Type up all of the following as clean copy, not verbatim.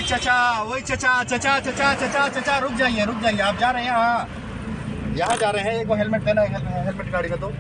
वही चचा चचा चचा चचा चचा रुक जाइए आप जा रहे हैं यहाँ जा रहे हैं। एक हेलमेट देना हेलमेट गाड़ी का। तो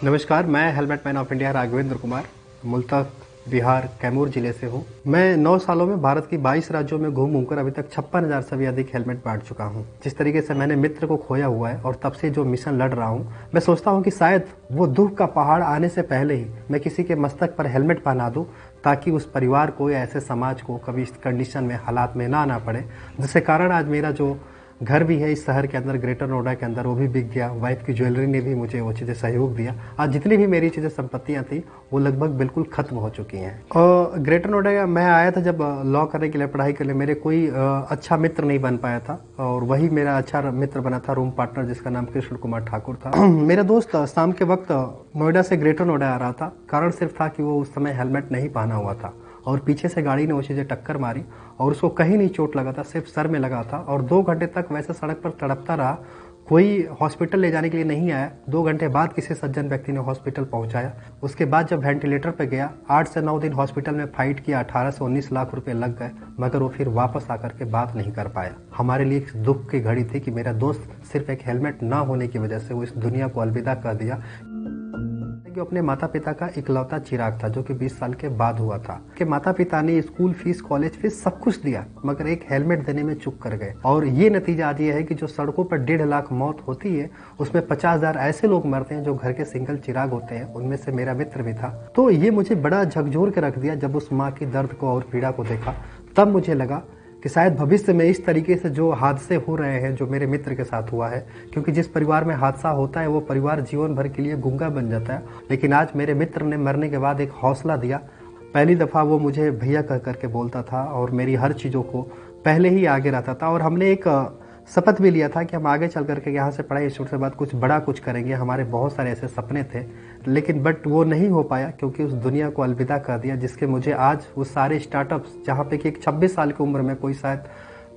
नमस्कार, मैं helmet man of India Raghavendra Kumar मूलतः बिहार कैमूर जिले से हूँ। मैं 9 सालों में भारत की 22 राज्यों में घूमकर अभी तक 56,000 से भी अधिक हेलमेट बांट चुका हूँ। जिस तरीके से मैंने मित्र को खोया हुआ है और तब से जो मिशन लड़ रहा हूँ, मैं सोचता हूँ कि शायद वो दुख का पहाड़ आने से पहले ही मैं किसी के मस्तक पर हेलमेट पहना दूँ, ताकि उस परिवार को या ऐसे समाज को कभी इस कंडीशन में हालात में ना आना पड़े, जिसके कारण आज मेरा जो घर भी है इस शहर के अंदर, ग्रेटर नोएडा के अंदर, वो भी बिक गया। वाइफ की ज्वेलरी ने भी मुझे वो चीज़ें सहयोग दिया। आज जितनी भी मेरी चीज़ें संपत्तियां थी वो लगभग बिल्कुल खत्म हो चुकी हैं। और ग्रेटर नोएडा मैं आया था जब लॉ करने के लिए, पढ़ाई के लिए। मेरे कोई अच्छा मित्र नहीं बन पाया था और वही मेरा अच्छा मित्र बना था, रूम पार्टनर, जिसका नाम कृष्ण कुमार ठाकुर था। मेरा दोस्त शाम के वक्त नोएडा से ग्रेटर नोएडा आ रहा था। कारण सिर्फ था कि वो उस समय हेलमेट नहीं पहना हुआ था और पीछे से गाड़ी ने वो चीज़ें टक्कर मारी और उसको कहीं नहीं चोट लगा था, सिर्फ सर में लगा था। और 2 घंटे तक वैसे सड़क पर तड़पता रहा। कोई हॉस्पिटल ले जाने के लिए नहीं आया। 2 घंटे बाद किसी सज्जन व्यक्ति ने हॉस्पिटल पहुंचाया। उसके बाद जब वेंटिलेटर पे गया, 8 से 9 दिन हॉस्पिटल में फाइट किया, 18 से 19 लाख रुपए लग गए, मगर वो फिर वापस आकर के बात नहीं कर पाया। हमारे लिए एक दुख की घड़ी थी कि मेरा दोस्त सिर्फ एक हेलमेट ना होने की वजह से वो इस दुनिया को अलविदा कर दिया। कि अपने माता पिता का इकलौता चिराग था, जो कि 20 साल के बाद हुआ था। कि माता पिता ने स्कूल फीस, कॉलेज फीस सब कुछ दिया, मगर एक हेलमेट देने में चूक कर गए। और ये नतीजा आज ये है कि जो सड़कों पर 1.5 लाख मौत होती है, उसमें 50,000 ऐसे लोग मरते हैं जो घर के सिंगल चिराग होते हैं। उनमें से मेरा मित्र भी था। तो ये मुझे बड़ा झकझोर के रख दिया। जब उस माँ की दर्द को और पीड़ा को देखा, तब मुझे लगा कि शायद भविष्य में इस तरीके से जो हादसे हो रहे हैं, जो मेरे मित्र के साथ हुआ है, क्योंकि जिस परिवार में हादसा होता है वो परिवार जीवन भर के लिए गूंगा बन जाता है। लेकिन आज मेरे मित्र ने मरने के बाद एक हौसला दिया। पहली दफ़ा वो मुझे भैया कह करके बोलता था और मेरी हर चीज़ों को पहले ही आगे रहता था। और हमने एक शपथ भी लिया था कि हम आगे चल करके यहाँ से पढ़ाई इंस्टीट्यूट से बाद कुछ बड़ा कुछ करेंगे। हमारे बहुत सारे ऐसे सपने थे, लेकिन बट वो नहीं हो पाया, क्योंकि उस दुनिया को अलविदा कर दिया। जिसके मुझे आज वो सारे स्टार्टअप्स, जहाँ पे कि एक 26 साल की उम्र में कोई शायद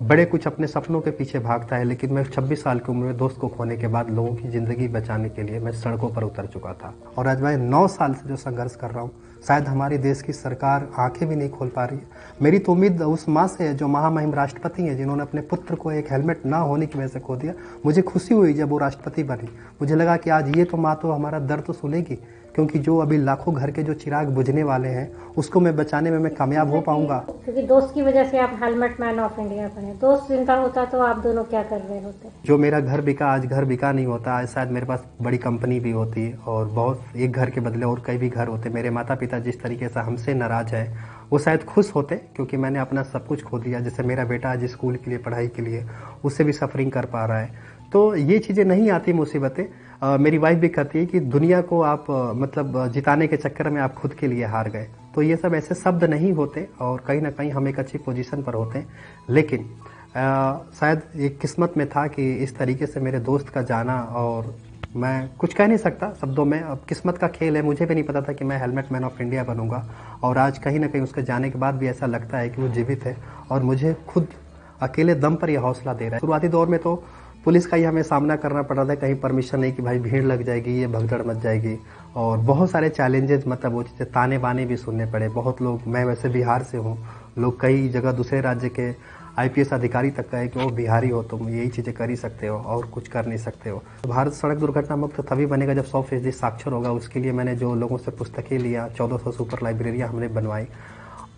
बड़े कुछ अपने सपनों के पीछे भागता है, लेकिन मैं 26 साल की उम्र में दोस्त को खोने के बाद लोगों की ज़िंदगी बचाने के लिए मैं सड़कों पर उतर चुका था। और आज मैं 9 साल से जो संघर्ष कर रहा हूँ, शायद हमारे देश की सरकार आंखें भी नहीं खोल पा रही है। मेरी तो उम्मीद उस माँ से है जो महामहिम राष्ट्रपति हैं, जिन्होंने अपने पुत्र को एक हेलमेट ना होने की वजह से खो दिया। मुझे खुशी हुई जब वो राष्ट्रपति बनी। मुझे लगा कि आज ये तो माँ तो हमारा दर्द तो सुनेगी, क्योंकि जो अभी लाखों घर के जो चिराग बुझने वाले हैं, उसको मैं बचाने में मैं कामयाब हो पाऊंगा। क्योंकि दोस्त की वजह से आप हेलमेट मैन ऑफ इंडिया बने। दोस्त जिंदा होता तो आप दोनों क्या कर रहे होते? जो मेरा घर बिका, आज घर बिका नहीं होता, आज शायद मेरे पास बड़ी कंपनी भी होती और बहुत, एक घर के बदले और कई भी घर होते। मेरे माता पिता जिस तरीके से हमसे नाराज है, वो शायद खुश होते, क्योंकि मैंने अपना सब कुछ खो दिया। जैसे मेरा बेटा आज स्कूल के लिए, पढ़ाई के लिए, उससे भी सफरिंग कर पा रहा है। तो ये चीज़ें नहीं आती मुसीबतें। मेरी वाइफ भी कहती है कि दुनिया को आप मतलब जिताने के चक्कर में आप खुद के लिए हार गए। तो ये सब ऐसे शब्द नहीं होते और कहीं ना कहीं हम एक अच्छी पोजीशन पर होते हैं। लेकिन शायद एक किस्मत में था कि इस तरीके से मेरे दोस्त का जाना, और मैं कुछ कह नहीं सकता शब्दों में। अब किस्मत का खेल है। मुझे भी नहीं पता था कि मैं हेलमेट मैन ऑफ इंडिया बनूंगा। और आज कहीं ना कहीं उसके जाने के बाद भी ऐसा लगता है कि वो जीवित है और मुझे खुद अकेले दम पर यह हौसला दे रहा है। शुरुआती दौर में तो पुलिस का ही हमें सामना करना पड़ रहा था, कहीं परमिशन नहीं कि भाई भीड़ लग जाएगी, ये भगदड़ मच जाएगी, और बहुत सारे चैलेंजेस, मतलब वो चीज़ें, ताने बाने भी सुनने पड़े। बहुत लोग, मैं वैसे बिहार से हूँ, लोग कई जगह दूसरे राज्य के IPS अधिकारी तक कहे कि वो बिहारी हो, तुम यही चीज़ें कर ही सकते हो और कुछ कर नहीं सकते हो। तो भारत सड़क दुर्घटना मुक्त तभी बनेगा जब 100% साक्षर होगा। उसके लिए मैंने जो लोगों से पुस्तकें लिया, 1400 सुपर लाइब्रेरियाँ हमने बनवाई।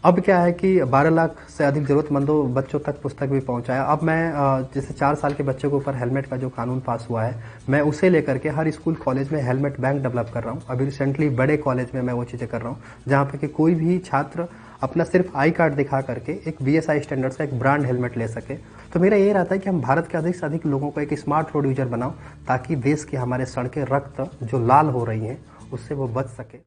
अब क्या है कि 12 लाख से अधिक जरूरतमंदों बच्चों तक पुस्तक भी पहुंचाया। अब मैं जैसे 4 साल के बच्चों के ऊपर हेलमेट का जो कानून पास हुआ है, मैं उसे लेकर के हर स्कूल कॉलेज में हेलमेट बैंक डेवलप कर रहा हूं। अभी रिसेंटली बड़े कॉलेज में मैं वो चीज़ें कर रहा हूं, जहां पे कि कोई भी छात्र अपना सिर्फ आई कार्ड दिखा करके एक BSI स्टैंडर्ड से एक ब्रांड हेलमेट ले सके। तो मेरा ये रहता है कि हम भारत के अधिक से अधिक लोगों को एक स्मार्ट रोड यूजर बनाओ, ताकि देश की हमारे सड़कें रक्त जो लाल हो रही हैं उससे वो बच सके।